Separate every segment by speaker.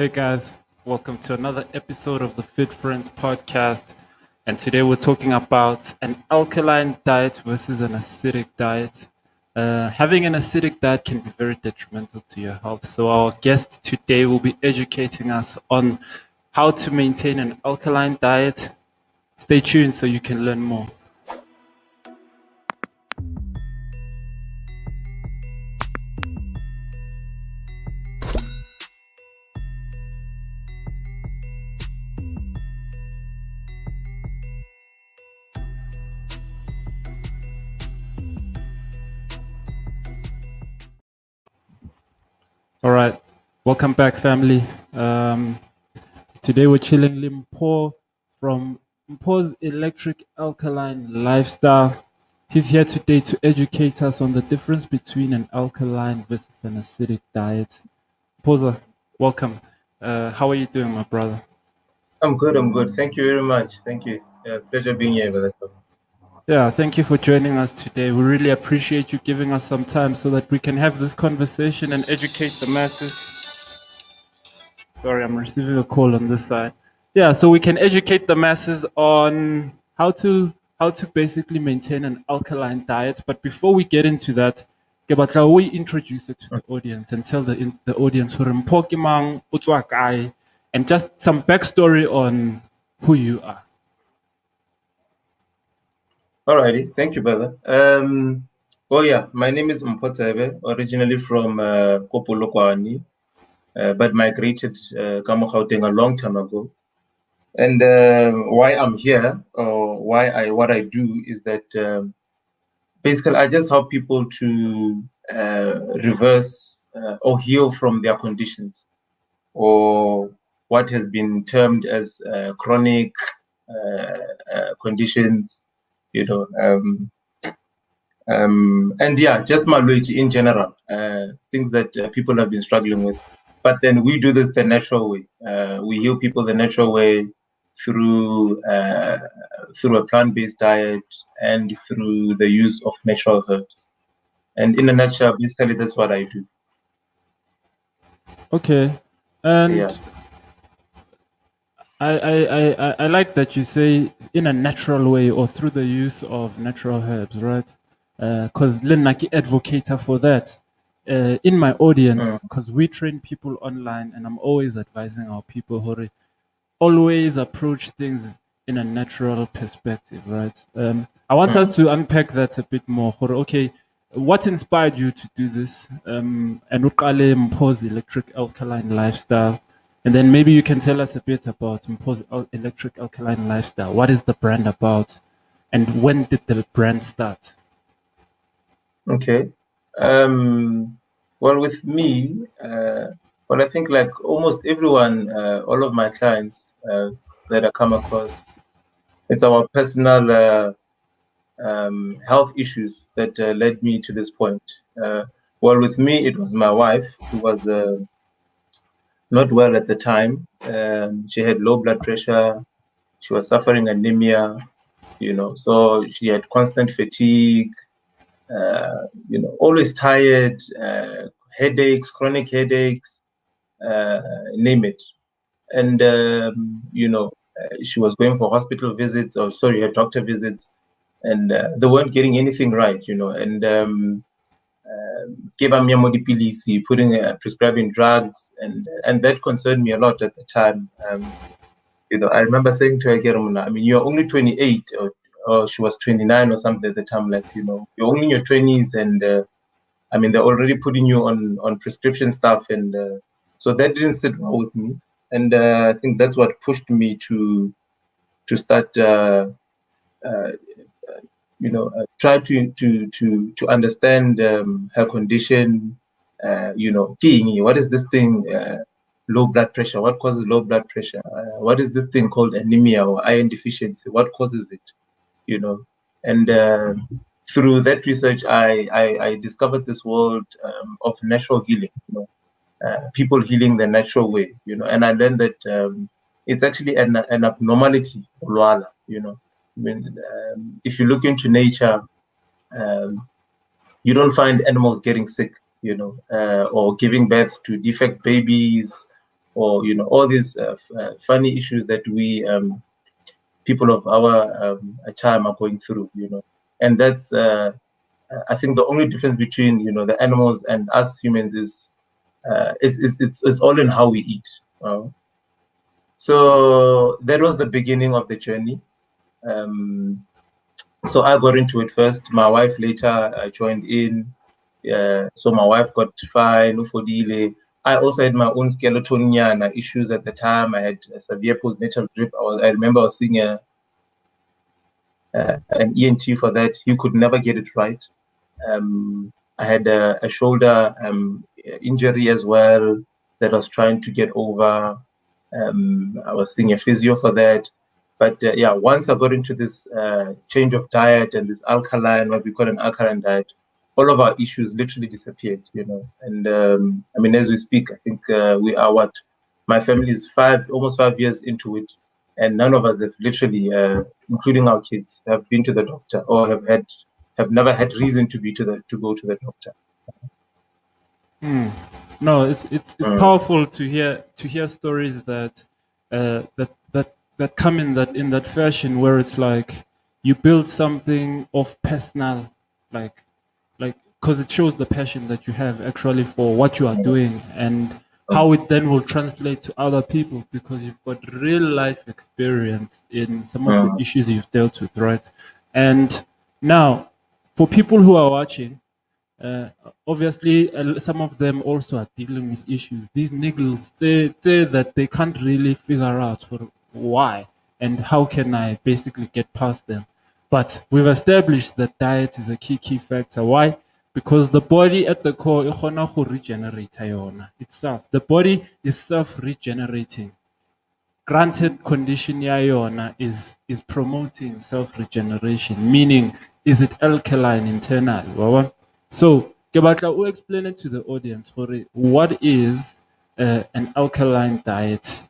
Speaker 1: Hey guys, welcome to another episode of the Fit Friends podcast. And today we're talking about an alkaline diet versus an acidic diet. Having an acidic diet can be very detrimental to your health. So, our guest today will be educating us on how to maintain an alkaline diet. Stay tuned so you can learn more. All right, welcome back, family. Today we're chilling Mpho from Mpho's Electric Alkaline Lifestyle. He's here today to educate us on the difference between an alkaline versus an acidic diet. Mpho, welcome. How are you doing, my brother?
Speaker 2: I'm good. Thank you very much. Thank you. Pleasure being here with us.
Speaker 1: Yeah, thank you for joining us today. We really appreciate you giving us some time so that we can have this conversation and educate the masses. Sorry, I'm receiving a call on this side. Yeah, so we can educate the masses on how to basically maintain an alkaline diet. But before we get into that, ke batla we introduce it to the audience and tell the audience who Mpho ke mang, o tswa kae, and just some backstory on who you are.
Speaker 2: Alrighty, thank you, brother. My name is Mpho, originally from Kopolokwani, but migrated Kamo Gauteng a long time ago. And why I'm here, or what I do, is that basically I just help people to reverse or heal from their conditions, or what has been termed as chronic conditions, and just malwage in general, things that people have been struggling with. But then we do this the natural way. We heal people the natural way through a plant-based diet and through the use of natural herbs. And in a nutshell, basically, that's what I do.
Speaker 1: Okay, and I like that you say in a natural way or through the use of natural herbs, right? Because Lenaki advocator for that. In my audience, because we train people online, and I'm always advising our people, Hori, always approach things in a natural perspective, right? I want us to unpack that a bit more. Hori, okay, what inspired you to do this? And Ukale Mpho's Electric Alkaline Lifestyle. And then maybe you can tell us a bit about Mpho's Electric Alkaline Lifestyle. What is the brand about? And when did the brand start?
Speaker 2: Okay. Well, with me, I think like almost everyone, all of my clients that I come across, it's our personal health issues that led me to this point. Well, with me, it was my wife who was not well at the time. She had low blood pressure. She was suffering anemia, so she had constant fatigue, always tired, headaches, chronic headaches, name it. And, she was going for hospital visits, her doctor visits, and they weren't getting anything right, and putting prescribing drugs, and that concerned me a lot at the time. I remember saying to her, you're only 28, or she was 29 or something at the time, you're only in your 20s, and they're already putting you on prescription stuff, and so that didn't sit well with me. And I think that's what pushed me to start try to understand her condition. What is this thing? Low blood pressure. What causes low blood pressure? What is this thing called anemia or iron deficiency? What causes it? And through that research, I discovered this world of natural healing. People healing the natural way. And I learned that it's actually an abnormality, if you look into nature, you don't find animals getting sick, or giving birth to defect babies, or all these funny issues that we people of our time are going through, and that's I think the only difference between the animals and us humans is it's all in how we eat. So that was the beginning of the journey. So I got into it first. My wife later joined in. So my wife got fine. Ufodile. I also had my own skeleton issues at the time. I had a severe postnatal drip. I remember I was seeing an ENT for that. He could never get it right. I had a shoulder injury as well that I was trying to get over. I was seeing a physio for that. But yeah, once I got into this change of diet and this alkaline, what we call an alkaline diet, all of our issues literally disappeared, And I mean, as we speak, I think we are my family is almost 5 years into it, and none of us have literally, including our kids, have been to the doctor or have never had reason to go to the doctor.
Speaker 1: No, it's powerful to hear stories that that come in that fashion where it's like you build something of personal, like because it shows the passion that you have actually for what you are doing and how it then will translate to other people because you've got real life experience in some of the issues you've dealt with, right? And now, for people who are watching, obviously, some of them also are dealing with issues. These niggles say that they can't really figure out why and how can I basically get past them. But we've established that diet is a key factor. Why? Because the body at the core, regenerate itself. The body is self-regenerating. Granted condition ya yona is promoting self-regeneration, meaning is it alkaline internally? Wawa? So, ke batla o explain it to the audience for what is an alkaline diet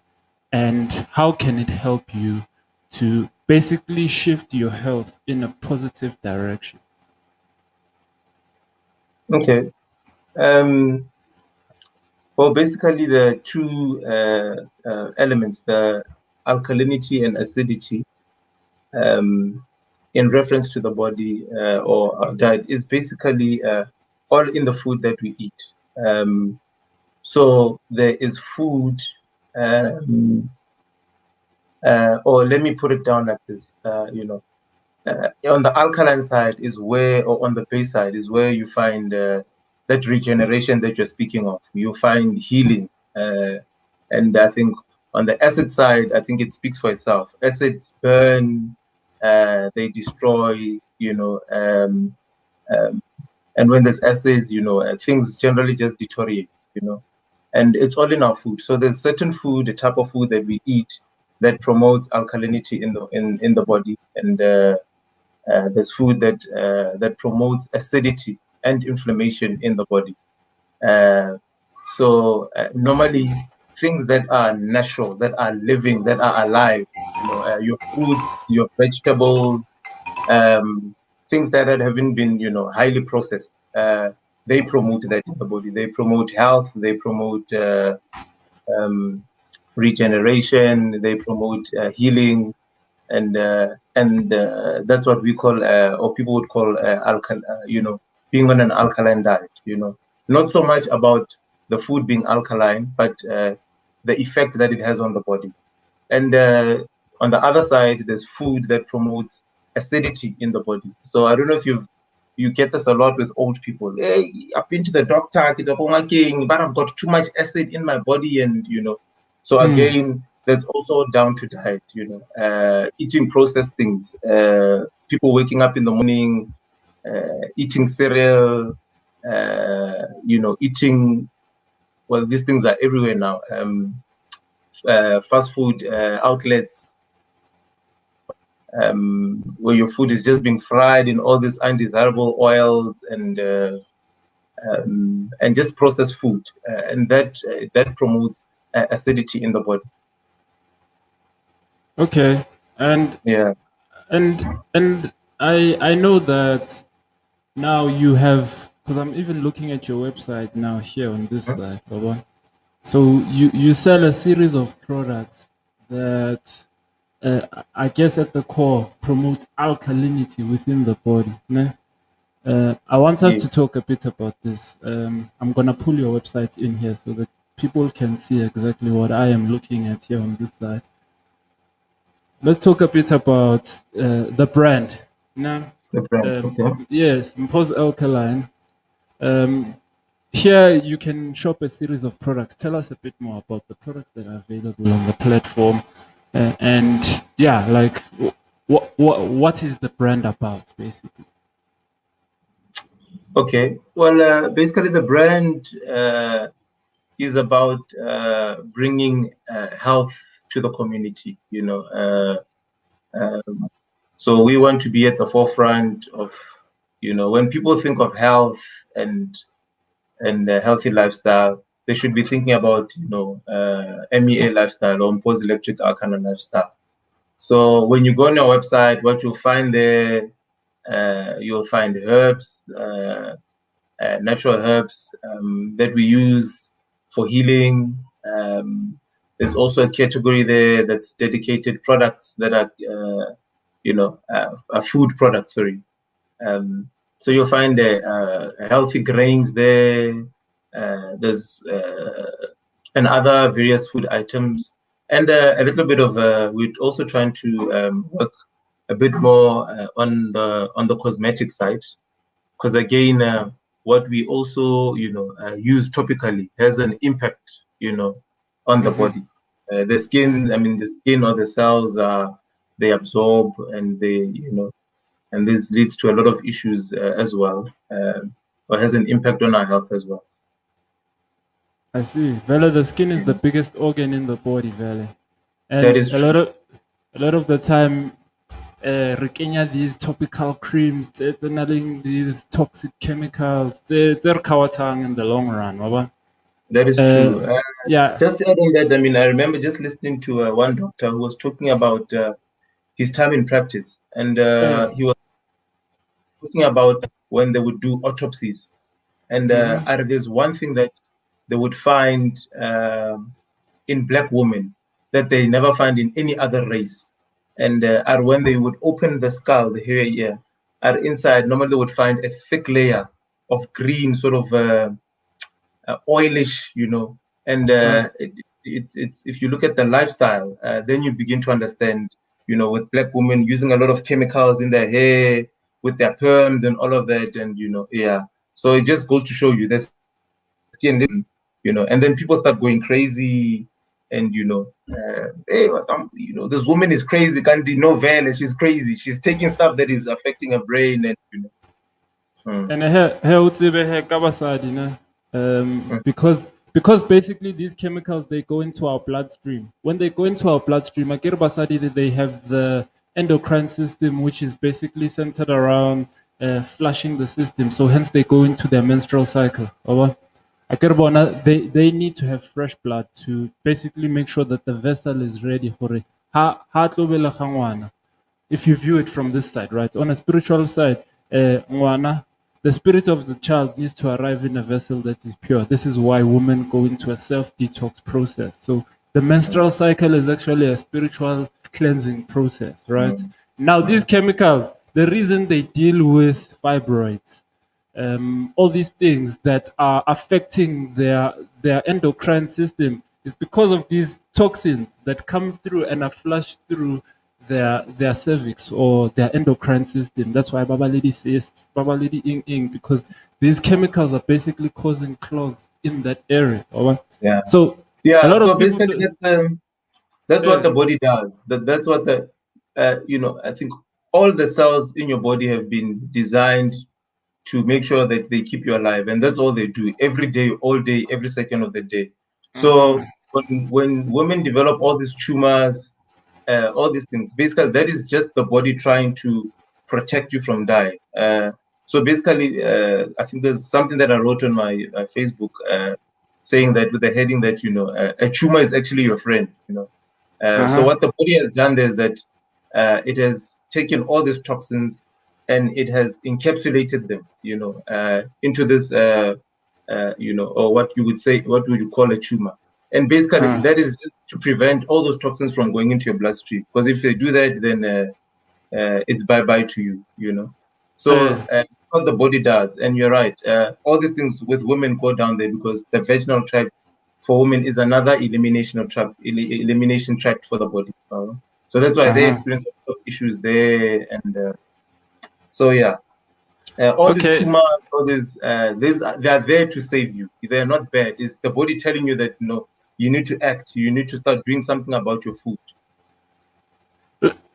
Speaker 1: and how can it help you to basically shift your health in a positive direction?
Speaker 2: Okay. Well, basically the two elements, the alkalinity and acidity, in reference to the body or our diet, is basically all in the food that we eat. So there is food, or let me put it down like this, on the alkaline side is where, or on the base side is where you find that regeneration that you're speaking of. You find healing. And I think on the acid side, I think it speaks for itself. Acids burn, they destroy, and when there's acids, things generally just deteriorate, and it's all in our food. So there's certain food, a type of food that we eat that promotes alkalinity in the body, and there's food that promotes acidity and inflammation in the body. So normally things that are natural, that are living, that are alive, your fruits, your vegetables, things that haven't been, highly processed, they promote that in the body. They promote health. They promote regeneration. They promote healing, and that's what we call, or people would call, being on an alkaline diet. Not so much about the food being alkaline, but the effect that it has on the body. And on the other side, there's food that promotes acidity in the body. So I don't know if you get this a lot with old people. Hey, I've been to the doctor, but I've got too much acid in my body, and So again, that's also down to diet. Eating processed things. People waking up in the morning, eating cereal. Eating. Well, these things are everywhere now. Fast food outlets, where your food is just being fried in all these undesirable oils and just processed food, and that promotes acidity in the body.
Speaker 1: Okay, and
Speaker 2: yeah,
Speaker 1: and I know that now you have, because I'm even looking at your website now here on this side, Baba. So you sell a series of products that I guess at the core promote alkalinity within the body. Ne? I want us
Speaker 2: Yeah.
Speaker 1: to talk a bit about this. I'm gonna pull your website in here so that people can see exactly what I am looking at here on this side. Let's talk a bit about the brand. Now,
Speaker 2: The brand. Okay.
Speaker 1: yes, Mpho's Alkaline. Um, Here you can shop a series of products. Tell us a bit more about the products that are available on the platform, and yeah, like what is the brand about, basically?
Speaker 2: Okay. Well, basically, the brand is about bringing health to the community. So we want to be at the forefront of, when people think of health and a healthy lifestyle, they should be thinking about, MEA lifestyle or Mpho's Electric Alkaline lifestyle. So when you go on our website, what you'll find there, you'll find herbs, natural herbs that we use for healing. There's also a category there that's dedicated products that are, food products, sorry. So you'll find healthy grains there. There's and other various food items, and a little bit of. We're also trying to work a bit more on the cosmetic side, because again, what we also use topically has an impact, on the body. The skin, the skin or the cells they absorb and and this leads to a lot of issues as well, or has an impact on our health as well.
Speaker 1: I see. Vele, the skin is the biggest organ in the body, Vele,
Speaker 2: That
Speaker 1: and
Speaker 2: is true.
Speaker 1: a lot of the time, Rikenya these topical creams, they're adding these toxic chemicals, they're kawatang in the long run, waba?
Speaker 2: That is true.
Speaker 1: Yeah.
Speaker 2: Just adding that, I remember just listening to one doctor who was talking about his time in practice, and he was talking about when they would do autopsies. And there's one thing that they would find in Black women that they never find in any other race. And when they would open the skull, the hair here, inside, normally they would find a thick layer of green, sort of oilish, And it's if you look at the lifestyle, then you begin to understand, with Black women using a lot of chemicals in their hair, with their perms and all of that, and yeah. So it just goes to show you the skin, and then people start going crazy, and hey, this woman is crazy, can't do no van, and she's crazy. She's taking stuff that is affecting her brain, and
Speaker 1: And here utsebe he kabasadi na, because basically these chemicals they go into our bloodstream. When they go into our bloodstream, akere basadi they have the endocrine system, which is basically centered around flushing the system. So hence they go into their menstrual cycle. Akere bona, they need to have fresh blood to basically make sure that the vessel is ready for it. Ha tlo belega ngwana. If you view it from this side, right? On a spiritual side, ngwana, the spirit of the child needs to arrive in a vessel that is pure. This is why women go into a self-detox process. So the menstrual cycle is actually a spiritual cleansing process, right? Now, these chemicals, the reason they deal with fibroids, all these things that are affecting their endocrine system is because of these toxins that come through and are flushed through their cervix or their endocrine system. That's why Baba Lady cysts, Baba Lady ing, because these chemicals are basically causing clogs in that area.
Speaker 2: yeah,
Speaker 1: So a
Speaker 2: yeah.
Speaker 1: lot
Speaker 2: So
Speaker 1: of people.
Speaker 2: basically, that's what the body does. That's what the I think all the cells in your body have been designed to make sure that they keep you alive, and that's all they do every day, all day, every second of the day. So when women develop all these tumors, all these things, basically that is just the body trying to protect you from dying. So basically, I think there's something that I wrote on my Facebook saying that with the heading that a tumor is actually your friend. So what the body has done there is that it has taken all these toxins and it has encapsulated them, into this, or what you would say, what would you call a tumor? And basically, that is just to prevent all those toxins from going into your bloodstream. Because if they do that, then it's bye-bye to you, you know. So what the body does, and you're right, all these things with women go down there because the vaginal tract for women is another elimination tract for the body. So that's why they experience a lot of issues there. And so, yeah. All these tumors, all these, they are there to save you. They are not bad. It's the body telling you that, you need to act. You need to start doing something about your food.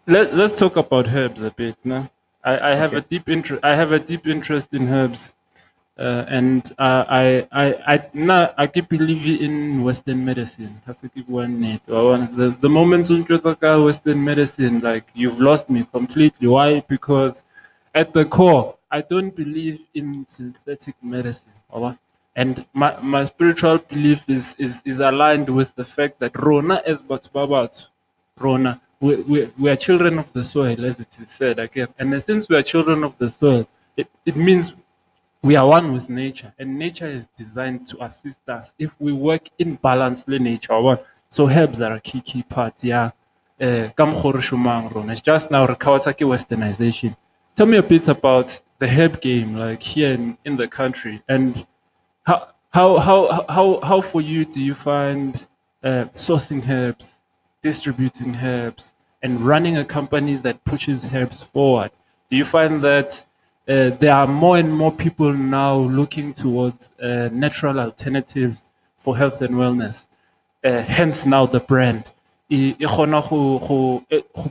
Speaker 1: Let's talk about herbs a bit. No? I have a deep interest. I have a deep interest in herbs, and I keep believing in Western medicine. Has to keep one net. The moment you talk about Western medicine, like you've lost me completely. Why? Because at the core, I don't believe in synthetic medicine. And my spiritual belief is aligned with the fact that Rona is Babat. Rona, we are children of the soil, as it is said again. And since we are children of the soil, it means we are one with nature, and nature is designed to assist us if we work in balance with nature. So herbs are a key part. Yeah, it's just now westernization. Tell me a bit about the herb game, like here in the country, and how for you do you find sourcing herbs, distributing herbs, and running a company that pushes herbs forward? Do you find that there are more and more people now looking towards natural alternatives for health and wellness? Hence now the brand. E kgona go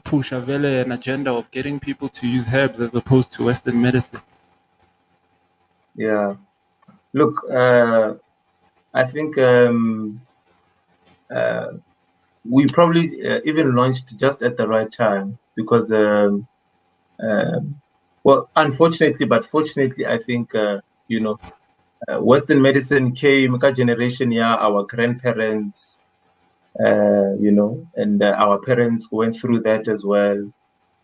Speaker 1: push an agenda of getting people to use herbs as opposed to Western medicine.
Speaker 2: Yeah. Look, I think we probably even launched just at the right time because, well, unfortunately, but fortunately, I think, Western medicine came a generation, our grandparents, and our parents went through that as well.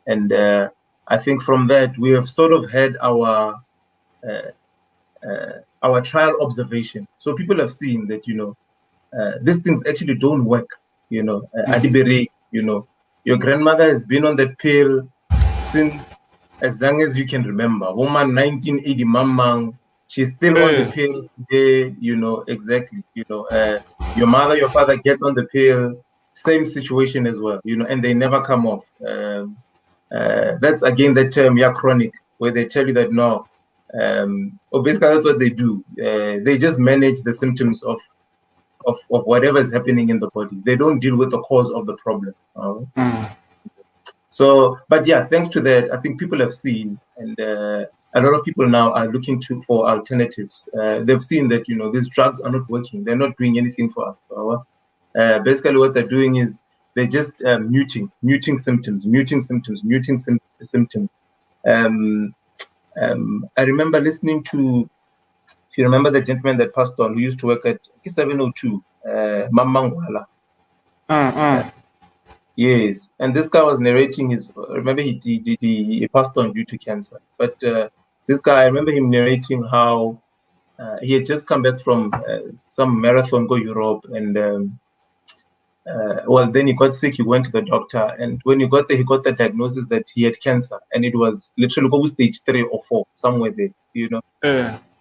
Speaker 2: And I think from that, we have sort of had our trial observation. So people have seen that, these things actually don't work, Adibere, your grandmother has been on that pill since as long as you can remember. Woman 1980 mamang, she's still on the pill today, exactly. Your mother, your father gets on the pill, same situation as well, and they never come off. That's again the term, chronic, where they tell you that no, basically that's what they do. They just manage the symptoms of whatever is happening in the body. They don't deal with the cause of the problem. So, but yeah, thanks to that, I think people have seen, and a lot of people now are looking for alternatives. They've seen that, these drugs are not working. They're not doing anything for us. Basically, what they're doing is they're just muting symptoms. I remember listening to, if you remember the gentleman that passed on, who used to work at 702, Mamangwala. Yes, and this guy was narrating remember he passed on due to cancer. But this guy, I remember him narrating how he had just come back from some marathon go Europe, and then he got sick. He went to the doctor, and when he got there, he got the diagnosis that he had cancer, and it was literally stage 3 or 4, somewhere there,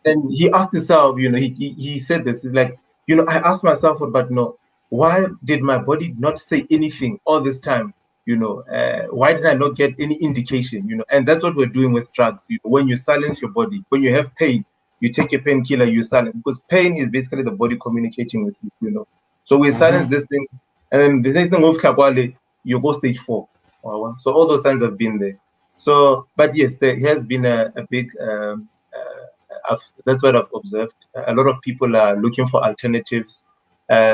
Speaker 2: And he asked himself, he said this. He's like, I asked myself, but no, why did my body not say anything all this time? Why did I not get any indication? And that's what we're doing with drugs. When you silence your body, when you have pain, you take a painkiller, you silence, because pain is basically the body communicating with you. So we silence these things, and then the next thing of Kakwale, you go stage 4. So all those signs have been there. So, but yes, there has been a big. That's what I've observed. A lot of people are looking for alternatives.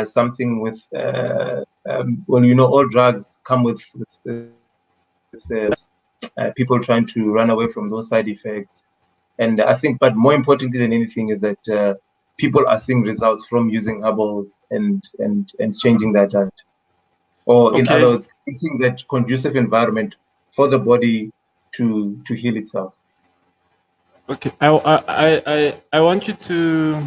Speaker 2: Something with, all drugs come with people trying to run away from those side effects. And I think, but more importantly than anything, is that people are seeing results from using herbals and changing their diet, or in other words, creating that conducive environment for the body to heal itself.
Speaker 1: Okay, I want you to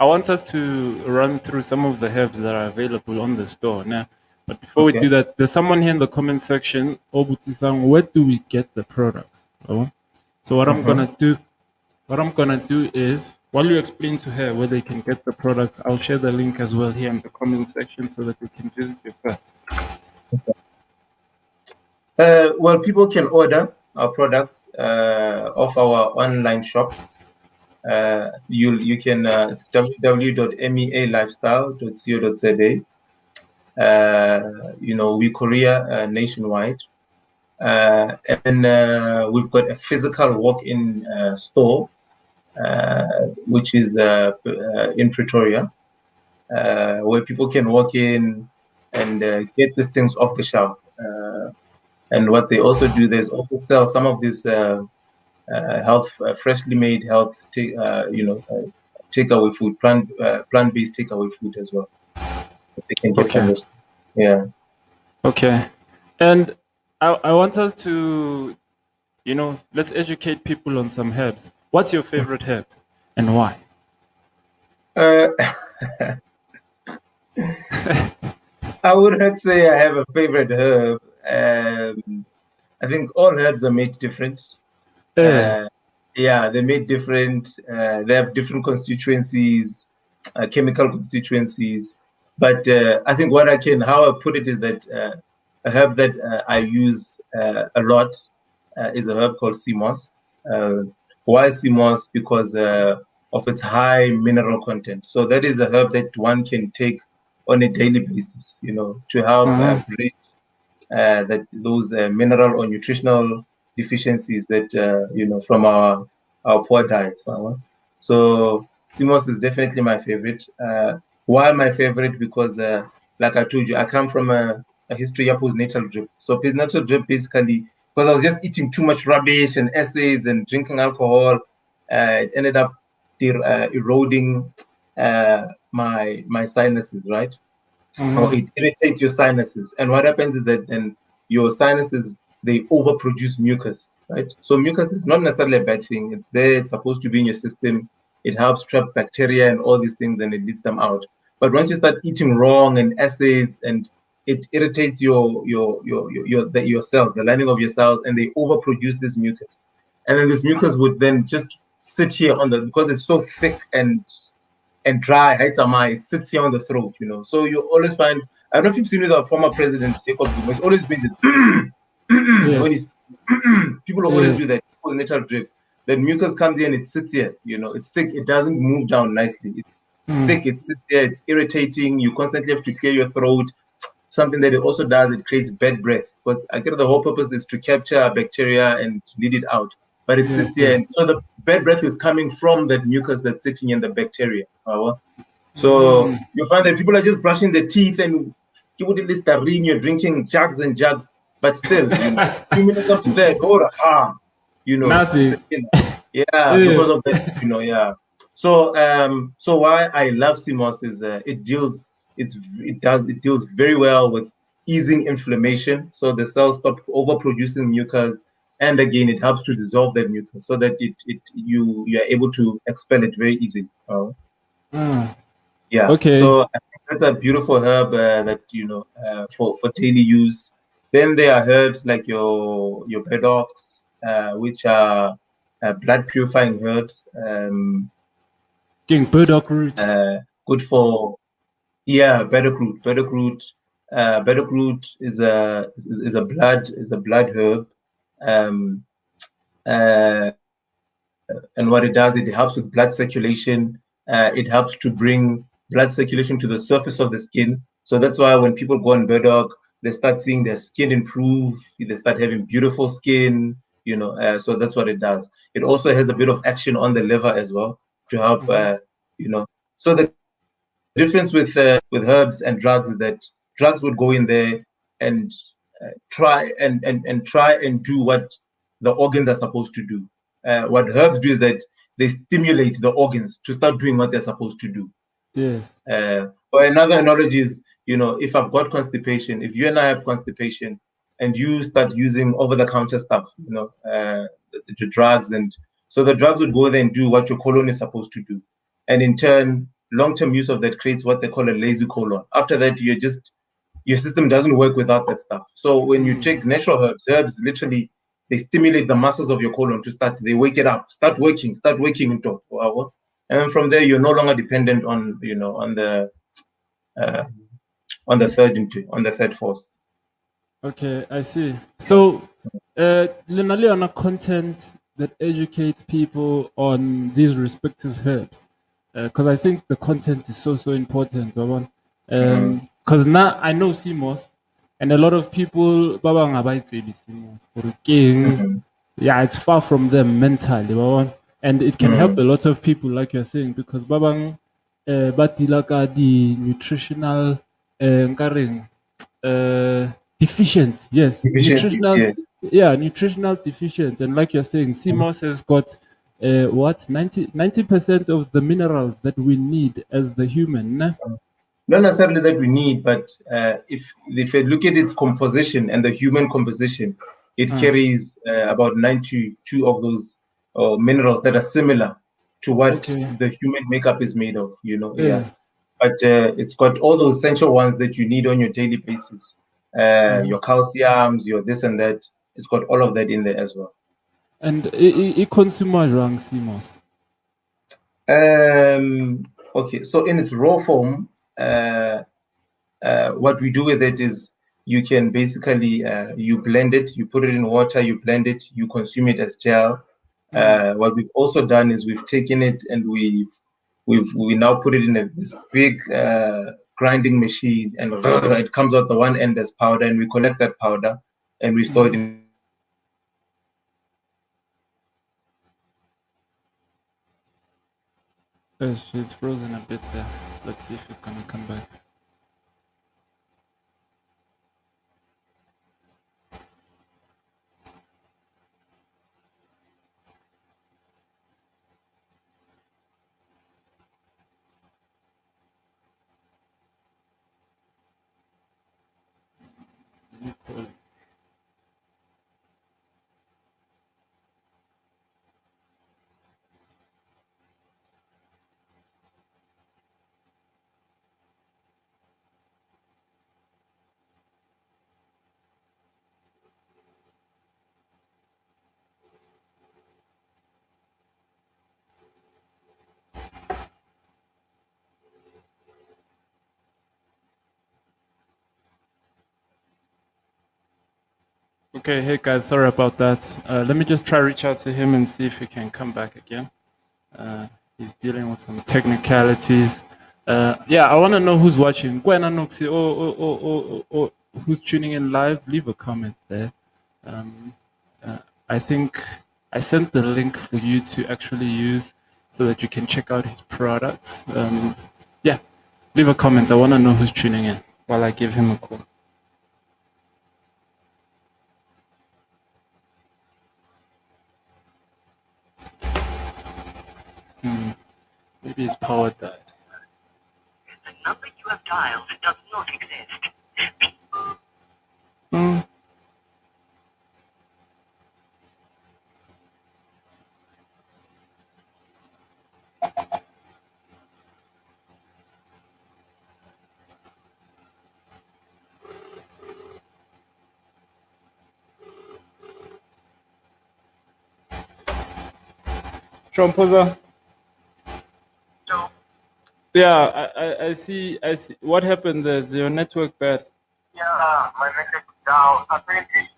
Speaker 1: I want us to run through some of the herbs that are available on the store now. But before we do that, there's someone here in the comment section, Obuti-san, where do we get the products? Oh. So what I'm gonna do is, while you explain to her where they can get the products, I'll share the link as well here in the comment section so that they can visit your site.
Speaker 2: Well, people can order our products off our online shop. You can it's www.mealifestyle.co.za. We courier nationwide, and we've got a physical walk-in store, which is in Pretoria, where people can walk in and get these things off the shelf. And what they also do, they also sell some of this health, freshly made health, takeaway food, plant-based takeaway food as well. They can get from this. Yeah.
Speaker 1: Okay. And I want us to, let's educate people on some herbs. What's your favorite herb and why?
Speaker 2: I would not say I have a favorite herb. I think all herbs are made different. They're made different. They have different constituencies, chemical constituencies. But I think how I put it is that a herb that I use a lot is a herb called cmos. Why cmos? Because of its high mineral content. So that is a herb that one can take on a daily basis, to help bridge that those mineral or nutritional deficiencies that from our poor diets. So cmos is definitely my favorite. Why my favorite? Because like I told you, I come from a history of postnatal drip. So postnatal drip basically, because I was just eating too much rubbish and acids and drinking alcohol, it ended up eroding my sinuses, right? Or it irritates your sinuses. And what happens is that then your sinuses, they overproduce mucus, right? So mucus is not necessarily a bad thing. It's there, it's supposed to be in your system. It helps trap bacteria and all these things, and it leads them out. But once you start eating wrong and acids, and it irritates your cells, the lining of your cells, and they overproduce this mucus. And then this mucus would then just sit here because it's so thick and dry, it sits here on the throat, So you always find, I don't know if you've seen with our former president, Jacob Zuma, it's always been this, when he's, people always do that, natural drip. That mucus comes here and it sits here, it's thick, it doesn't move down nicely. It's thick, it sits here, it's irritating, you constantly have to clear your throat. Something that it also does, it creates bad breath, because I get the whole purpose is to capture bacteria and lead it out. But it sits here, and so the bad breath is coming from that mucus that's sitting in the bacteria. So you find that people are just brushing their teeth and you're drinking jugs and jugs, but still, a few minutes after that,
Speaker 1: nothing.
Speaker 2: Because of that, So why I love cmos is it deals very well with easing inflammation, so the cells stop overproducing mucus. And again, it helps to dissolve that mucus so that you are able to expel it very easily.
Speaker 1: Okay.
Speaker 2: So I think that's a beautiful herb that for daily use. Then there are herbs like your burdocks, which are blood purifying herbs.
Speaker 1: Burdock root.
Speaker 2: Good for burdock root. Burdock root. Burdock root is a blood herb. And what it does, it helps with blood circulation. It helps to bring blood circulation to the surface of the skin. So that's why when people go on burdock, they start seeing their skin improve. They start having beautiful skin. So that's what it does. It also has a bit of action on the liver as well to help. So the difference with herbs and drugs is that drugs would go in there and try and do what the organs are supposed to do. What herbs do is that they stimulate the organs to start doing what they're supposed to do.
Speaker 1: Yes.
Speaker 2: Or another analogy is, if I've got constipation, if you and I have constipation, and you start using over-the-counter stuff, the drugs, and so the drugs would go there and do what your colon is supposed to do, and in turn, long-term use of that creates what they call a lazy colon. After that, your system doesn't work without that stuff. So when you take natural herbs literally, they stimulate the muscles of your colon they wake it up, start working into. And then from there, you're no longer dependent on the third force.
Speaker 1: Okay, I see. So, Lenali on a content that educates people on these respective herbs, because I think the content is so important. Because now I know cmos, and a lot of people, Baba ngabai tsebi cmos, or king, yeah, it's far from them mentally, and it can help a lot of people, like you're saying, because Babang, batilaka the nutritional, nkareng, deficient, yes, nutritional deficient, and like you're saying, cmos has got what 90% of the minerals that we need as the human.
Speaker 2: Not necessarily that we need, but if you look at its composition and the human composition, it carries about 92 of those minerals that are similar to what the human makeup is made of. But it's got all those essential ones that you need on your daily basis. Your calciums, your this and that. It's got all of that in there as well.
Speaker 1: And it consumes cmos.
Speaker 2: Okay, so in its raw form, what we do with it is you can basically you blend it, you put it in water, you blend it, you consume it as gel. What we've also done is we've taken it and we now put it in this big grinding machine, and it comes out the one end as powder, and we collect that powder and we store it in.
Speaker 1: She's frozen a bit there. Let's see if it's gonna come back. Okay, hey guys, sorry about that. Let me just try reach out to him and see if he can come back again. He's dealing with some technicalities. Yeah, I want to know who's watching. Who's tuning in live? Leave a comment there. I think I sent the link for you to actually use so that you can check out his products. Yeah, leave a comment. I want to know who's tuning in while I give him a call. Maybe his power died.
Speaker 3: The number you have dialed does not exist.
Speaker 1: Trompoza. Yeah, I see. What happened there? Is your network bad?
Speaker 3: Yeah, my network is down. Apparently,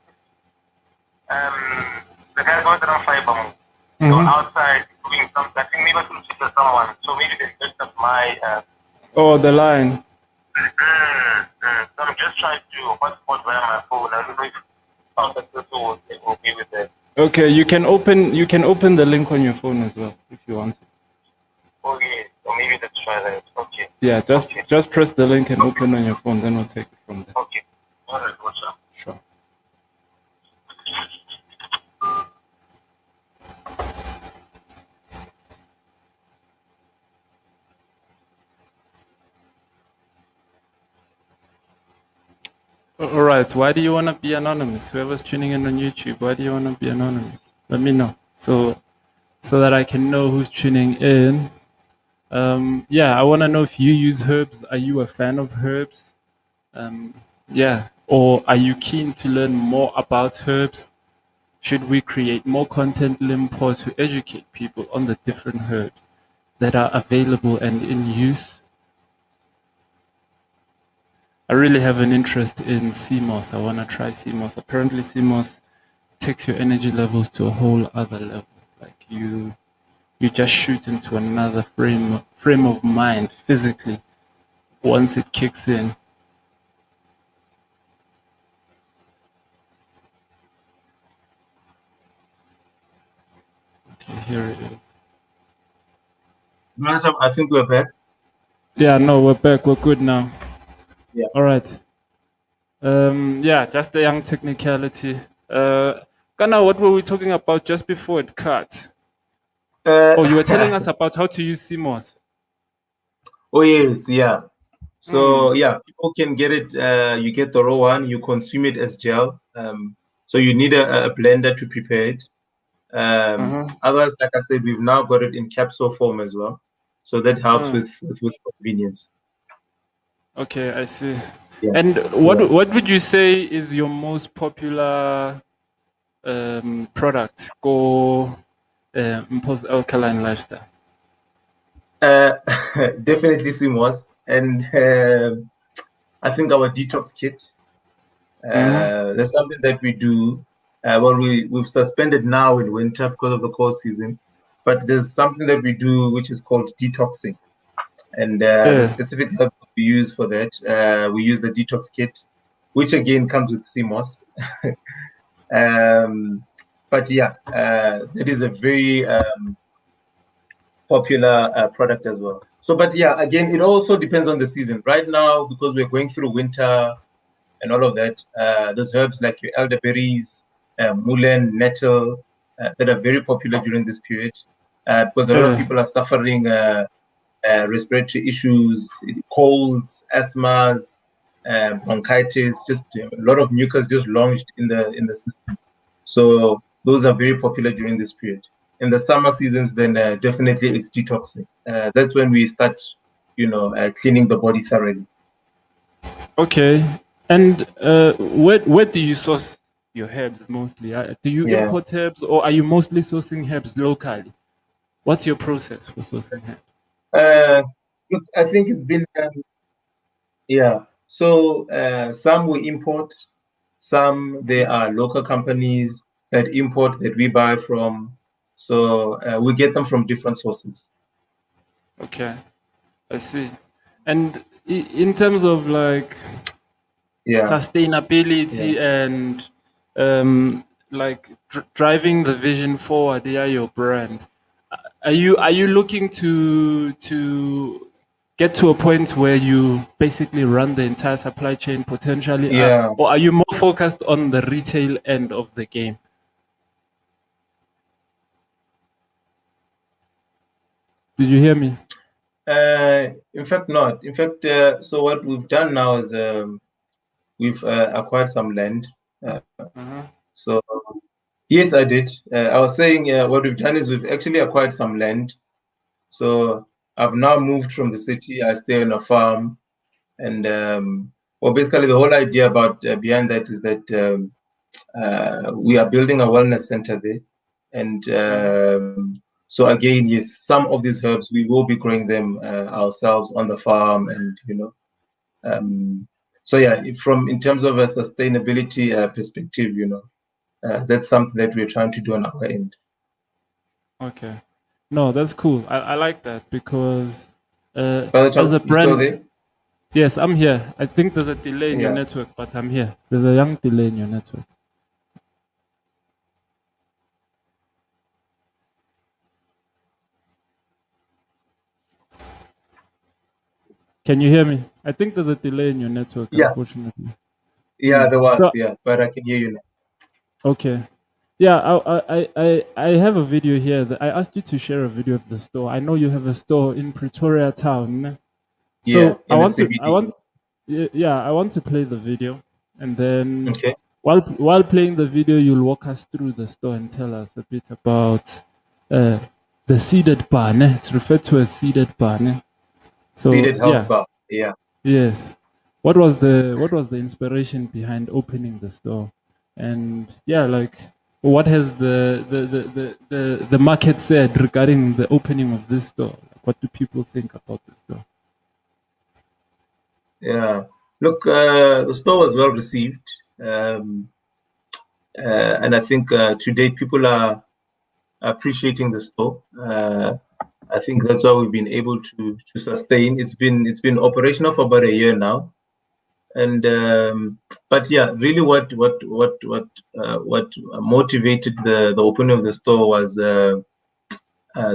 Speaker 3: the guy got on fiber. So outside doing something. I think maybe I should speak to someone. So maybe they messed up my.
Speaker 1: Oh, the line.
Speaker 3: So I'm just trying to hotspot via my phone. I don't know if how successful will be with it.
Speaker 1: Okay, you can open the link on your phone as well if you want to.
Speaker 3: Okay, or maybe let's try that. Okay.
Speaker 1: Yeah, just press the link and open on your phone, then we'll take it from there.
Speaker 3: Okay. All right, what's up?
Speaker 1: Sure. All right. Why do you want to be anonymous? Whoever's tuning in on YouTube, why do you want to be anonymous? Let me know so that I can know who's tuning in. Yeah, I want to know if you use herbs. Are you a fan of herbs? Yeah, or are you keen to learn more about herbs? Should we create more content, Mpho, to educate people on the different herbs that are available and in use? I really have an interest in cmos. I want to try cmos. Apparently, cmos takes your energy levels to a whole other level. Like you just shoot into another frame of mind physically once it kicks in. Okay, here it is.
Speaker 2: I think we're back.
Speaker 1: Yeah, no, we're back. We're good now.
Speaker 2: Yeah.
Speaker 1: All right. Yeah, just a young technicality. Kana, what were we talking about just before it cut? Oh, you were telling us about how to use CMOS.
Speaker 2: Oh yes, yeah. So yeah, people can get it. You get the raw one. You consume it as gel. So you need a blender to prepare it. Otherwise, like I said, we've now got it in capsule form as well. So that helps with convenience.
Speaker 1: Okay, I see.
Speaker 2: Yeah.
Speaker 1: And what would you say is your most popular product? Go Mpho's alkaline lifestyle.
Speaker 2: Definitely CMOS, and I think our detox kit. There's something that we do. Well, we've suspended now in winter because of the cold season, but there's something that we do which is called detoxing, and the specific herb we use for that, we use the detox kit, which again comes with CMOS. But yeah, that is a very popular product as well. So, but yeah, again, it also depends on the season. Right now, because we're going through winter and all of that, those herbs like your elderberries, mullein, nettle, that are very popular during this period, because a lot of people are suffering respiratory issues, colds, asthmas, bronchitis, just a lot of mucus just lodged in the system. So those are very popular during this period. In the summer seasons, then definitely it's detoxing. That's when we start, cleaning the body thoroughly.
Speaker 1: Okay. And where do you source your herbs mostly? Do you import herbs, or are you mostly sourcing herbs locally? What's your process for sourcing herbs?
Speaker 2: Look, I think it's been, So some we import, some there are local companies that import that we buy from. So we get them from different sources.
Speaker 1: Okay, I see. And in terms of like sustainability and driving the vision forward, your brand, are you looking to get to a point where you basically run the entire supply chain potentially, or are you more focused on the retail end of the game? Did you hear me?
Speaker 2: In fact, not. In fact, so what we've done now is we've acquired some land. So yes, I did. I was saying what we've done is we've actually acquired some land. So I've now moved from the city. I stay on a farm, and basically the whole idea about behind that is that we are building a wellness center there, and so again, yes, some of these herbs we will be growing them ourselves on the farm, and so yeah, in terms of a sustainability perspective, that's something that we're trying to do on our end.
Speaker 1: Okay, no, that's cool. I like that because
Speaker 2: as
Speaker 1: a brand. Yes, I'm here. I think there's a delay in your network, but I'm here. There's a young delay in your network. Can you hear me? I think there's a delay in your network, unfortunately.
Speaker 2: Yeah, there was, but I can hear you now.
Speaker 1: Okay. Yeah, I have a video here that I asked you to share a video of the store. I know you have a store in Pretoria town. So I want to play the video, and then while playing the video, you'll walk us through the store and tell us a bit about the the seeded bar. Ne? It's referred to as seeded bar. Ne? So
Speaker 2: Seeded health bar. Yeah.
Speaker 1: Yes. What was the inspiration behind opening the store? And like what has the market said regarding the opening of this store? What do people think about the store?
Speaker 2: Yeah. Look, the store was well received. And I think to date people are appreciating the store. I think that's why we've been able to sustain. It's been operational for about a year now, and but yeah, really, what motivated the opening of the store was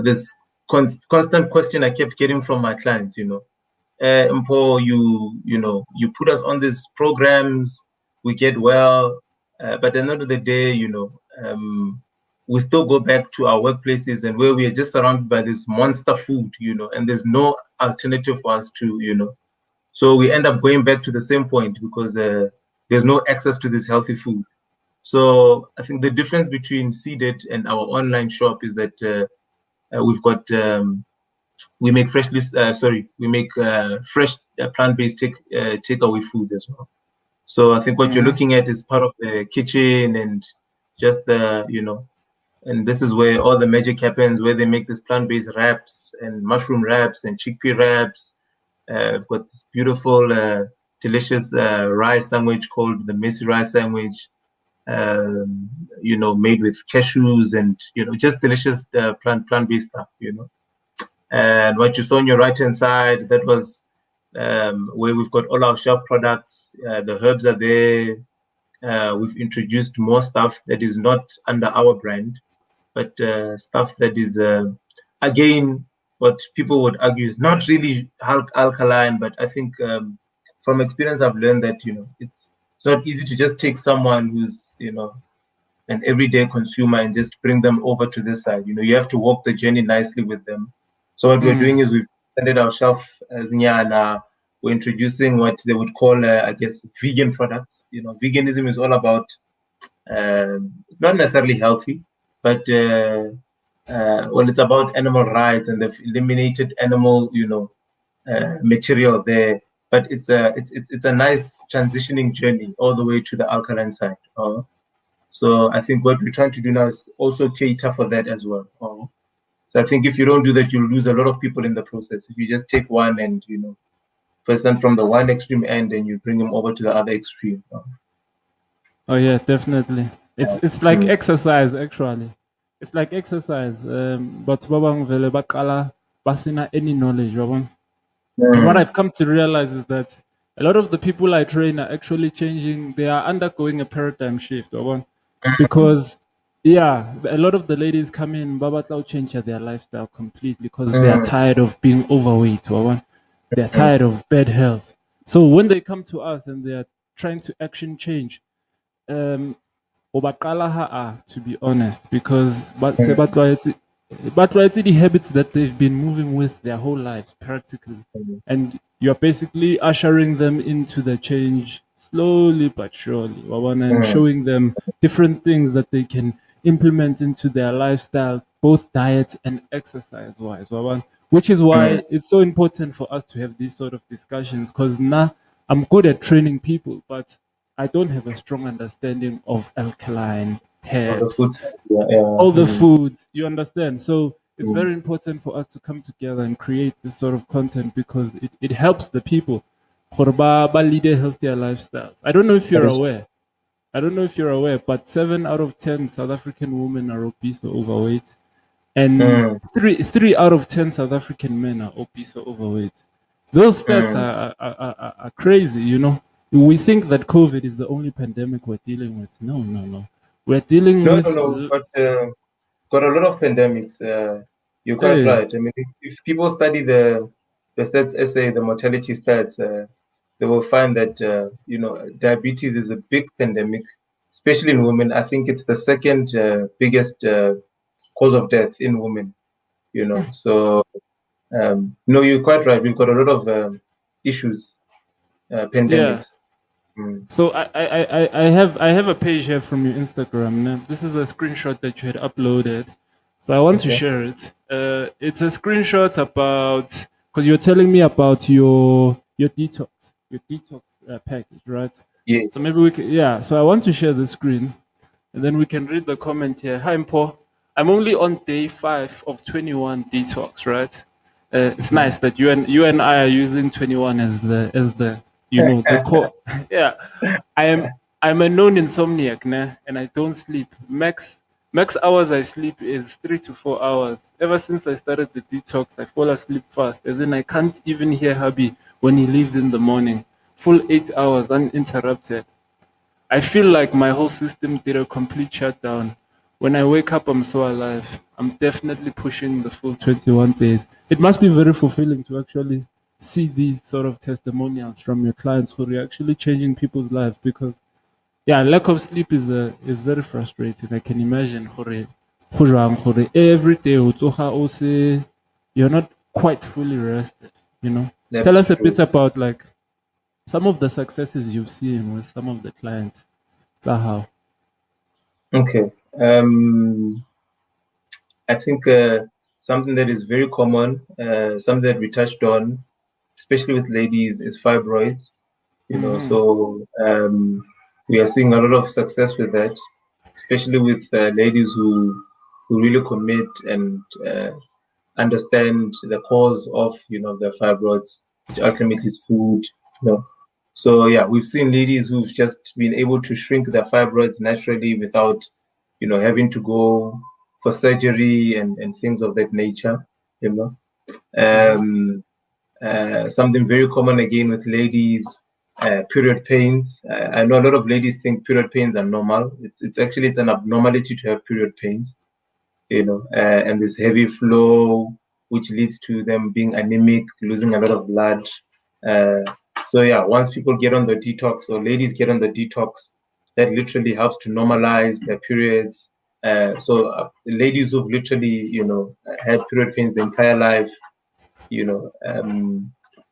Speaker 2: this constant question I kept getting from my clients. Mpho, you put us on these programs, we get well, but at the end of the day, we still go back to our workplaces and where we are just surrounded by this monster food, and there's no alternative for us to. So we end up going back to the same point because there's no access to this healthy food. So I think the difference between Seeded and our online shop is that we've got we make fresh plant-based takeaway foods as well. So I think what you're looking at is part of the kitchen and just and this is where all the magic happens, where they make this plant-based wraps and mushroom wraps and chickpea wraps. I've got this beautiful, delicious rice sandwich called the Messy Rice Sandwich, made with cashews and, just delicious plant-based stuff, And what you saw on your right-hand side, that was where we've got all our shelf products. The herbs are there. We've introduced more stuff that is not under our brand, but stuff that is, again, what people would argue is not really alkaline. But I think from experience, I've learned that, it's not easy to just take someone who's, an everyday consumer and just bring them over to this side. You have to walk the journey nicely with them. So what we're doing is we've extended our shelf as Nyana. We're introducing what they would call, vegan products. Veganism is all about, it's not necessarily healthy, but it's about animal rights, and they've eliminated animal, material there. But it's a nice transitioning journey all the way to the alkaline side. So I think what we're trying to do now is also cater for that as well. So I think if you don't do that, you'll lose a lot of people in the process. If you just take one and, person from the one extreme end and you bring them over to the other extreme.
Speaker 1: Oh yeah, definitely. It's like exercise actually. It's like exercise. But babang vele baqala basina any knowledge. And what I've come to realize is that a lot of the people I train are actually changing. They are undergoing a paradigm shift. Because a lot of the ladies come in, babatlau change their lifestyle completely because they are tired of being overweight. They're tired of bad health. So when they come to us and they are trying to action change, to be honest, because but the habits that they've been moving with their whole lives practically, and you're basically ushering them into the change slowly but surely, and showing them different things that they can implement into their lifestyle, both diet and exercise wise, which is why it's so important for us to have these sort of discussions, because now I'm good at training people, but I don't have a strong understanding of alkaline herbs, all the foods, you understand? So it's very important for us to come together and create this sort of content because it helps the people for lead healthier lifestyles. I don't know if you're aware, but 7 out of 10 South African women are obese or overweight, and 3 out of 10 South African men are obese or overweight. Those stats are crazy, We think that COVID is the only pandemic we're dealing with. No. We're dealing with...
Speaker 2: No, but got a lot of pandemics. You're quite right. I mean, if people study the stats essay, the mortality stats, they will find that, diabetes is a big pandemic, especially in women. I think it's the second biggest cause of death in women, So, no, you're quite right. We've got a lot of issues, pandemics.
Speaker 1: So I have a page here from your Instagram. This is a screenshot that you had uploaded. So I want to
Speaker 2: Okay.
Speaker 1: share it. It's a screenshot about because you're telling me about your detox package, right?
Speaker 2: Yes.
Speaker 1: So maybe we can, yeah. So I want to share the screen, and then we can read the comment here. Hi, Mpho. I'm only on day 5 of 21 detox, right? It's nice that you and I are using 21 as the the core. Yeah, I am I'm a known insomniac, nah, and I don't sleep. Max hours I sleep is 3 to 4 hours. Ever since I started the detox, I fall asleep fast. As in, I can't even hear hubby when he leaves in the morning. Full 8 hours uninterrupted. I feel like my whole system did a complete shutdown. When I wake up, I'm so alive. I'm definitely pushing the full 21 days. It must be very fulfilling to actually see these sort of testimonials from your clients who are actually changing people's lives because yeah, lack of sleep is very frustrating. I can imagine every day you're not quite fully rested, you know.
Speaker 2: That
Speaker 1: Tell
Speaker 2: is
Speaker 1: us a bit
Speaker 2: true.
Speaker 1: about like some of the successes you've seen with some of the clients. How?
Speaker 2: Okay. I think something that is very common, something that we touched on, especially with ladies, is fibroids. So we are seeing a lot of success with that, especially with ladies who really commit and understand the cause of the fibroids, which ultimately is food. You know. So yeah, we've seen ladies who've just been able to shrink their fibroids naturally without having to go for surgery and things of that nature. You know. Something very common again with ladies, period pains. I know a lot of ladies think period pains are normal. It's actually it's an abnormality to have period pains, and this heavy flow, which leads to them being anemic, losing a lot of blood. Uh, so yeah, once people get on the detox or ladies get on the detox, that literally helps to normalize their periods. Ladies who've literally, had period pains the entire life,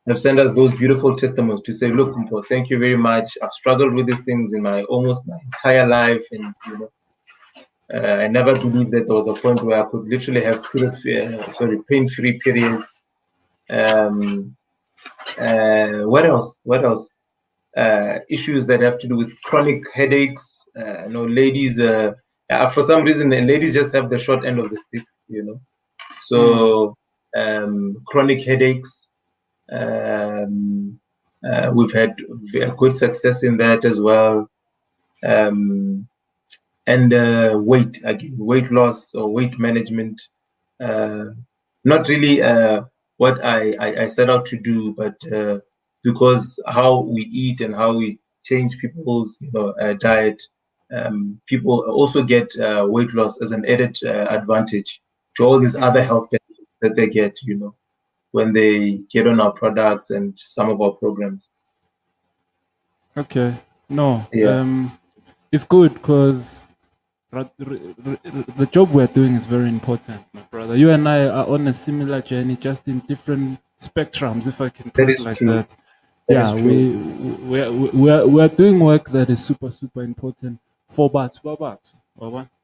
Speaker 2: have sent us those beautiful testimonies to say, look, Mpho, thank you very much. I've struggled with these things in almost my entire life, and I never believed that there was a point where I could literally have pain-free periods. What else? What else? Issues that have to do with chronic headaches. Ladies, for some reason, ladies just have the short end of the stick, So chronic headaches. We've had good success in that as well. And weight loss or weight management. Not really what I set out to do, but because how we eat and how we change people's diet, people also get weight loss as an added advantage to all these other health benefits that they get, when they get on our products and some of our programs.
Speaker 1: Okay. No.
Speaker 2: Yeah.
Speaker 1: It's good because the job we're doing is very important, my brother. You and I are on a similar journey, just in different spectrums, if I can put
Speaker 2: That
Speaker 1: it
Speaker 2: is
Speaker 1: like
Speaker 2: true.
Speaker 1: that.
Speaker 2: That
Speaker 1: Yeah,
Speaker 2: is true.
Speaker 1: we're doing work that is super super important for Babat,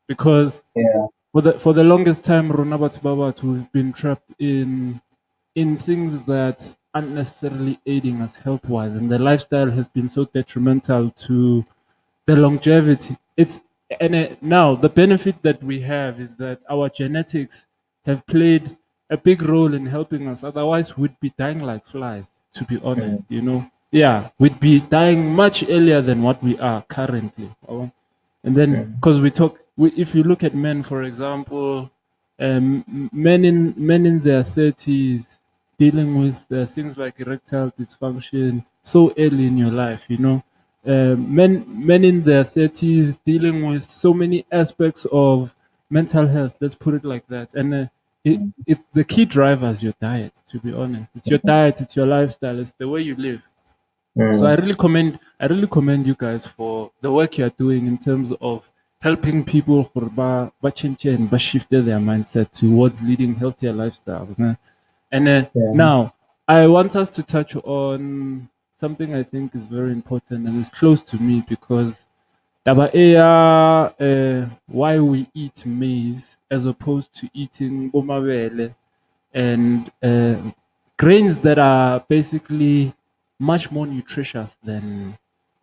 Speaker 1: because
Speaker 2: Yeah.
Speaker 1: for the longest time, Babat, we've been trapped in things that aren't necessarily aiding us health wise, and the lifestyle has been so detrimental to the longevity. Now the benefit that we have is that our genetics have played a big role in helping us. Otherwise, we'd be dying like flies. To be honest, yeah, we'd be dying much earlier than what we are currently. And then, because if you look at men, for example, men in their 30s dealing with things like erectile dysfunction so early in your life, men in their 30s dealing with so many aspects of mental health. Let's put it like that. And the key driver is your diet. To be honest, it's your diet, it's your lifestyle, it's the way you live. So I really commend you guys for the work you're doing in terms of helping people for change and shift their mindset towards leading healthier lifestyles. Né? And now I want us to touch on something I think is very important and is close to me because Taba why we eat maize as opposed to eating bomabele and grains that are basically much more nutritious than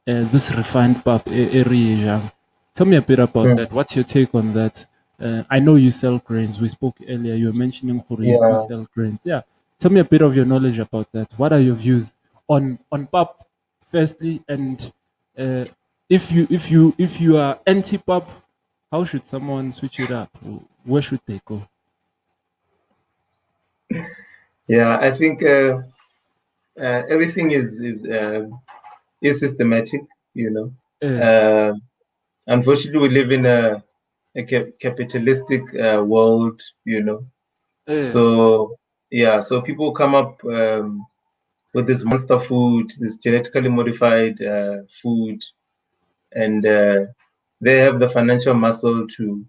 Speaker 1: this refined pap area. Tell me a bit about that. What's your take on that? I know you sell grains. We spoke earlier. You were mentioning for you
Speaker 2: Yeah.
Speaker 1: sell grains. Yeah. Tell me a bit of your knowledge about that. What are your views on pap, firstly, and if you are anti pap, how should someone switch it up? Where should they go?
Speaker 2: Yeah, I think everything is systematic. Unfortunately, we live in a capitalistic world. So yeah, so people come up with this monster food, this genetically modified food, and they have the financial muscle to,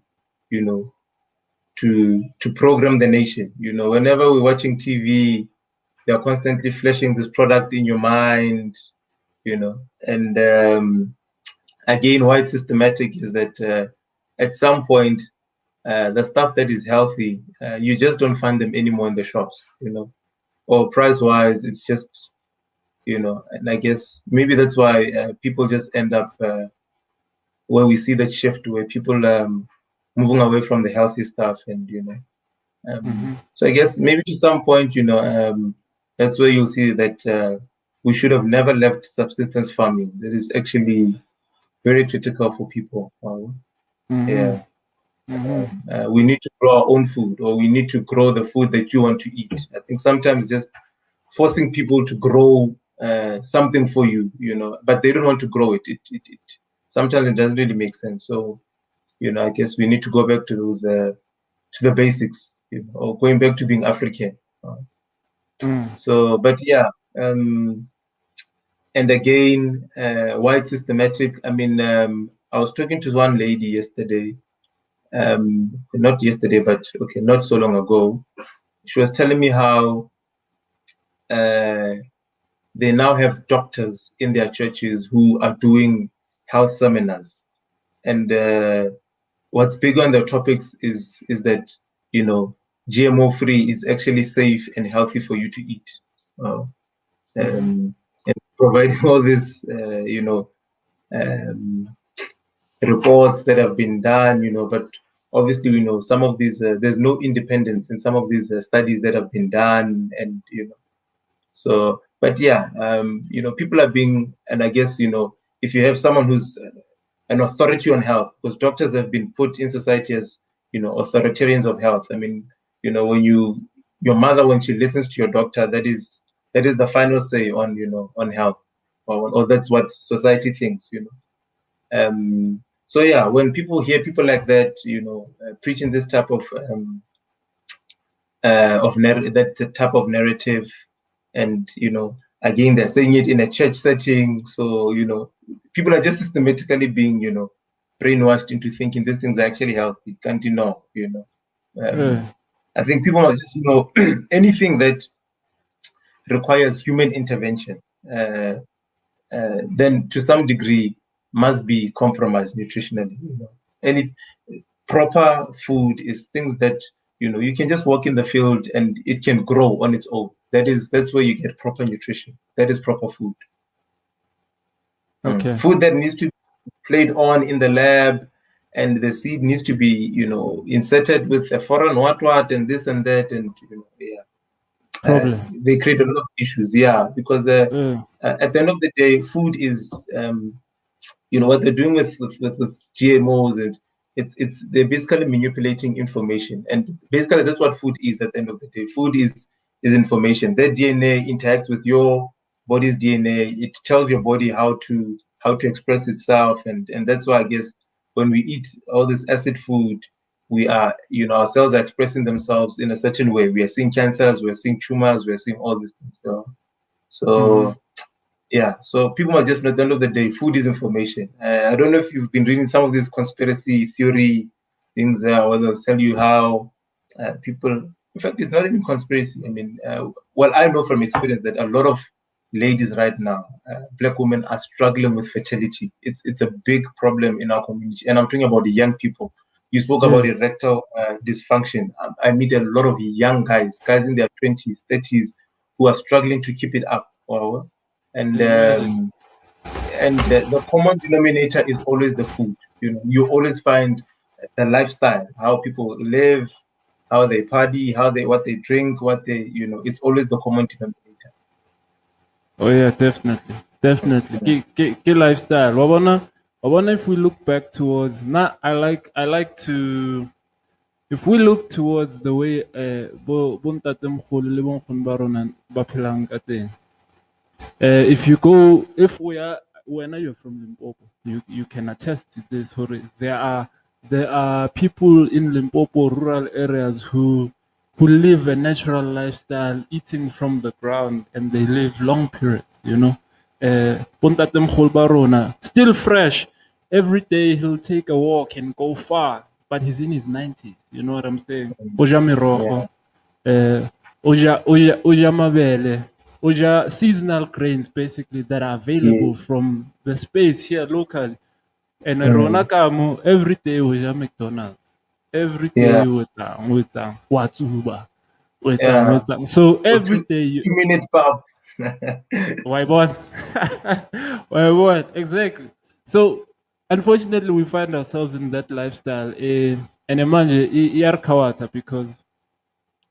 Speaker 2: to program the nation. Whenever we're watching TV, they're constantly flashing this product in your mind. And again, why it's systematic is that at some point, the stuff that is healthy, you just don't find them anymore in the shops. Or price-wise, it's just, and I guess maybe that's why people just end up where we see that shift where people moving away from the healthy stuff, and so I guess maybe to some point, that's where you'll see that we should have never left subsistence farming. That is actually very critical for people. Yeah. We need to grow our own food, or we need to grow the food that you want to eat. I think sometimes just forcing people to grow something for you, but they don't want to grow it. Sometimes it doesn't really make sense. So, I guess we need to go back to those to the basics, or going back to being African. So, but yeah, and again, why it's systematic? I mean, I was talking to one lady yesterday. Not yesterday, but okay, not so long ago. She was telling me how they now have doctors in their churches who are doing health seminars, and what's big on the topics is that GMO free is actually safe and healthy for you to eat, and providing all this reports that have been done, but obviously we know some of these there's no independence in some of these studies that have been done, and so, but yeah, people are being, and I guess if you have someone who's an authority on health, because doctors have been put in society as authoritarians of health. I mean, when your mother, when she listens to your doctor, that is the final say on on health, or that's what society thinks. So yeah, when people hear people like that, preaching this type of that type of narrative, and again they're saying it in a church setting, so people are just systematically being brainwashed into thinking these things are actually healthy. Can't you know? I think people must just anything that requires human intervention, then to some degree must be compromised nutritionally. And if proper food is things that you can just walk in the field and it can grow on its own. That's where you get proper nutrition. That is proper food.
Speaker 1: Okay.
Speaker 2: Food that needs to be played on in the lab, and the seed needs to be inserted with a foreign what and this and that, and they create a lot of issues. Because at the end of the day, food is what they're doing with GMOs, and they're basically manipulating information, and basically that's what food is. At the end of the day, food is information. That DNA interacts with your body's DNA. It tells your body how to express itself, and that's why I guess when we eat all this acid food, we are our cells are expressing themselves in a certain way. We are seeing cancers, we're seeing tumors, we're seeing all these things. So yeah, so people must just know at the end of the day, food is information. I don't know if you've been reading some of these conspiracy theory things there, where they'll tell you how people, in fact, it's not even conspiracy. I mean, well, I know from experience that a lot of ladies right now, Black women are struggling with fertility. It's a big problem in our community, and I'm talking about the young people. You spoke about
Speaker 1: Yes.
Speaker 2: erectile dysfunction. I meet a lot of young guys in their 20s, 30s, who are struggling to keep it up. And the common denominator is always the food. You always find the lifestyle, how people live, how they party, what they drink, it's always the common denominator.
Speaker 1: Oh yeah, definitely. Ke lifestyle. Wabona if we look back towards I like to if we look towards the way bo ntatemkhulu le bonkgono ba rona ba phelang ka teng. If we are when you're from Limpopo, you can attest to this. There are people in Limpopo rural areas who live a natural lifestyle, eating from the ground, and they live long periods. Bontatemkhulu ba rona, still fresh. Every day he'll take a walk and go far, but he's in his 90s. You know what I'm saying? Oja mirogo, oja mabele. Oja seasonal grains basically that are available from the space here locally. And Rona Kamo, every day oja McDonald's. Every day with Watuba. So every day you
Speaker 2: 2-minute pub.
Speaker 1: why what? Why what? Exactly. So unfortunately we find ourselves in that lifestyle and imagine because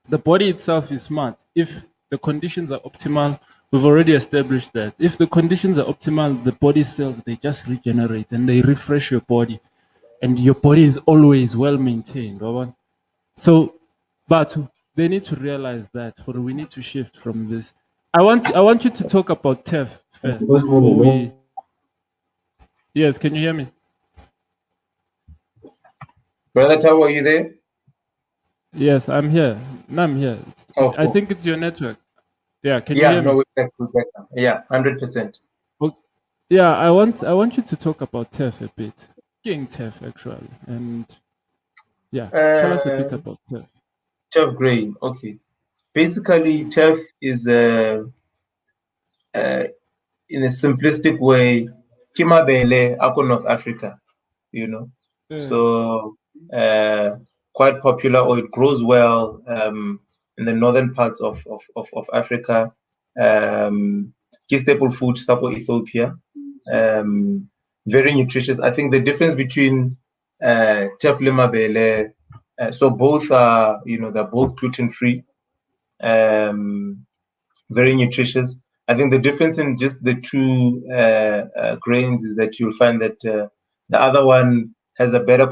Speaker 1: the body itself is smart. If the conditions are optimal, we've already established that. If the conditions are optimal, the body cells they just regenerate and they refresh your body, and your body is always well maintained. Right? So, but they need to realize that, or we need to shift from this. I want you to talk about TEF first before we. Yes, can you hear me?
Speaker 2: Brother Tao, are you there?
Speaker 1: Yes, I'm here. I'm here.
Speaker 2: Cool.
Speaker 1: I think it's your network. Yeah, can you hear me?
Speaker 2: Yeah, 100%.
Speaker 1: Well, yeah, I want you to talk about TEF a bit. King TEF actually, and yeah, tell us a bit about TEF.
Speaker 2: TEF grain, okay. Basically, TEF is in a simplistic way, Kimabele, Ako North Africa, So quite popular, or it grows well in the northern parts of Africa. Key staple food, Sapo Ethiopia. Very nutritious. I think the difference between Tef Limabele, so both are, they're both gluten free, very nutritious. I think the difference in just the two grains is that you'll find that the other one has a better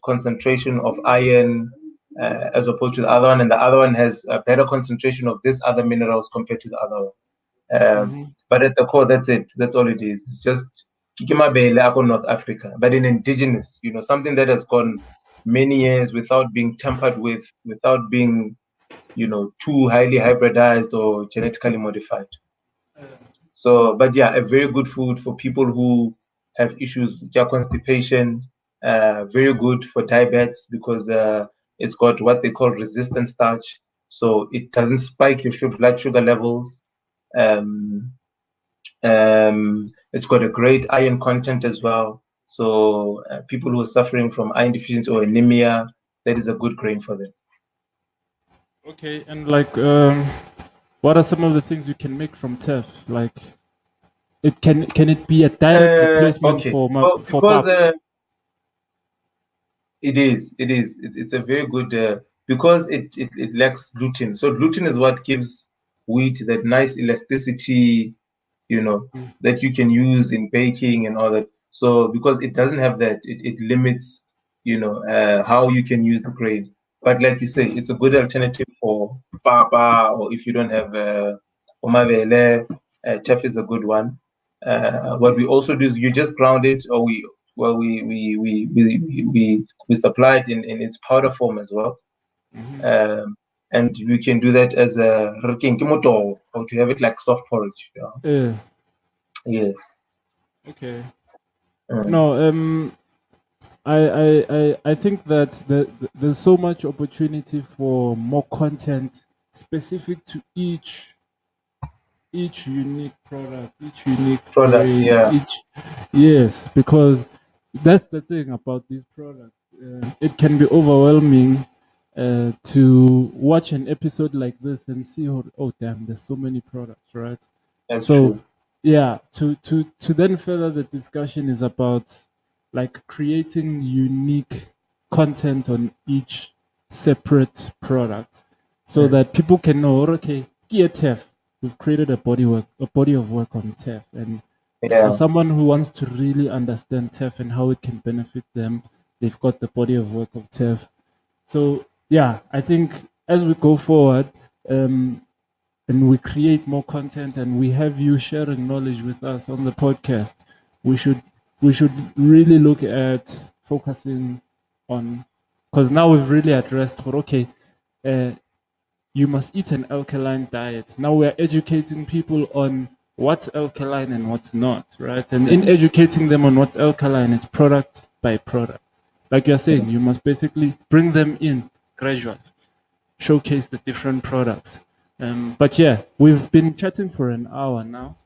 Speaker 2: concentration of iron as opposed to the other one, and the other one has a better concentration of this other minerals compared to the other one. But at the core, that's it. That's all it is. It's just Kikimabele Ako North Africa, but in indigenous, something that has gone many years without being tampered with, without being, too highly hybridized or genetically modified. So, but yeah, a very good food for people who have issues with constipation. Very good for diabetes because it's got what they call resistant starch, so it doesn't spike your blood sugar levels. It's got a great iron content as well. So people who are suffering from iron deficiency or anemia, that is a good grain for them.
Speaker 1: Okay, and what are some of the things you can make from TEF? Like, can it be a direct replacement for pap?
Speaker 2: It is. It's a very good because it lacks gluten. So gluten is what gives wheat that nice elasticity, that you can use in baking and all that. So because it doesn't have that, it limits, how you can use the grain. But like you say, it's a good alternative for papa, or if you don't have omavele, TEF is a good one. What we also do is you just ground it, or we supply it in its powder form as well. And we can do that as a or to have it like soft porridge. Yes.
Speaker 1: Okay. No, I think that there's so much opportunity for more content specific to each each unique product, each unique
Speaker 2: Product,
Speaker 1: way,
Speaker 2: yeah.
Speaker 1: yes, because that's the thing about these products. It can be overwhelming to watch an episode like this and see, oh damn, there's so many products, right?
Speaker 2: That's
Speaker 1: So
Speaker 2: true.
Speaker 1: yeah, to then further the discussion is about like creating unique content on each separate product so that people can know, okay, here TEF, we've created a body of work on TEF, and for
Speaker 2: Yeah.
Speaker 1: someone who wants to really understand TEF and how it can benefit them, they've got the body of work of TEF. So yeah, I think as we go forward, and we create more content and we have you sharing knowledge with us on the podcast, we should really look at focusing on, because now we've really addressed for, okay, uh, you must eat an alkaline diet. Now we're educating people on what's alkaline and what's not, right? And in educating them on what's alkaline, it's product by product. Like you're saying, you must basically bring them in gradually, showcase the different products. But yeah, we've been chatting for an hour now.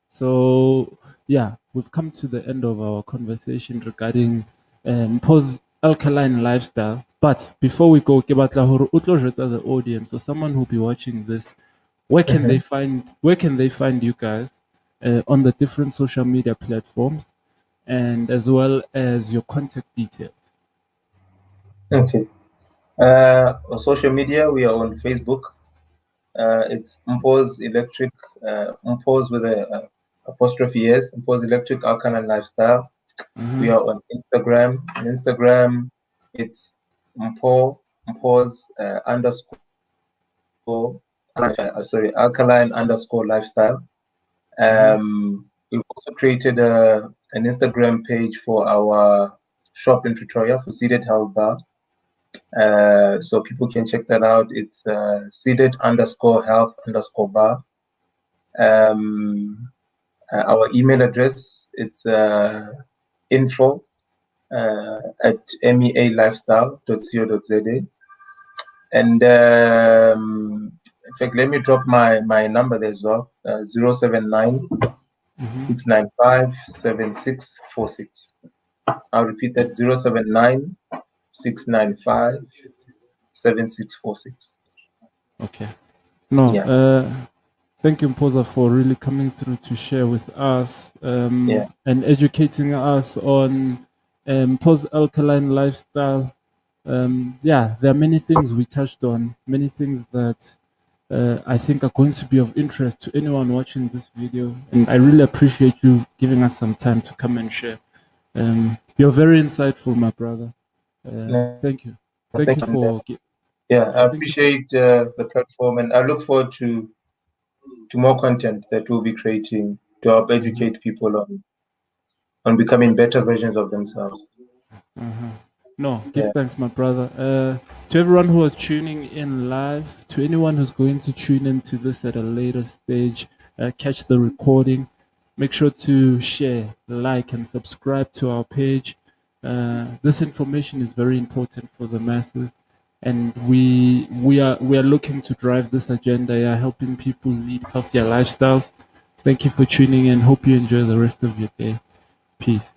Speaker 1: So yeah, we've come to the end of our conversation regarding Mpho's alkaline lifestyle. But before we go, ke batla hore o tlo jwetsa the audience or someone who'll be watching this, where can they find you guys on the different social media platforms, and as well as your contact details?
Speaker 2: Okay. On social media, we are on Facebook. It's Mpho's Electric, Mpho's with a apostrophe S, Mpho's Electric Alkaline Lifestyle. We are on Instagram. On Instagram, it's Mpho's alkaline underscore lifestyle. We've also created an Instagram page for our shop in Pretoria for seeded health bar. So people can check that out. It's seeded underscore health underscore bar. Our email address, it's info at mealifestyle.co.za. And in fact, let me drop my number there as well, 079 695 7646. I'll repeat that, 079 695 7646.
Speaker 1: Okay. No,
Speaker 2: Yeah.
Speaker 1: thank you, Mpoza, for really coming through to share with us and educating us on Mpo's alkaline lifestyle. Yeah, there are many things we touched on, many things that I think are going to be of interest to anyone watching this video. And I really appreciate you giving us some time to come and share. You're very insightful, my brother. Thank you. Thank you for...
Speaker 2: Yeah, I appreciate the platform, and I look forward to more content that we'll be creating to help educate people on becoming better versions of themselves.
Speaker 1: No, give thanks, my brother. To everyone who was tuning in live, to anyone who's going to tune into this at a later stage, catch the recording. Make sure to share, like, and subscribe to our page. This information is very important for the masses, and we are looking to drive this agenda. Yeah, helping people lead healthier lifestyles. Thank you for tuning in. Hope you enjoy the rest of your day. Peace.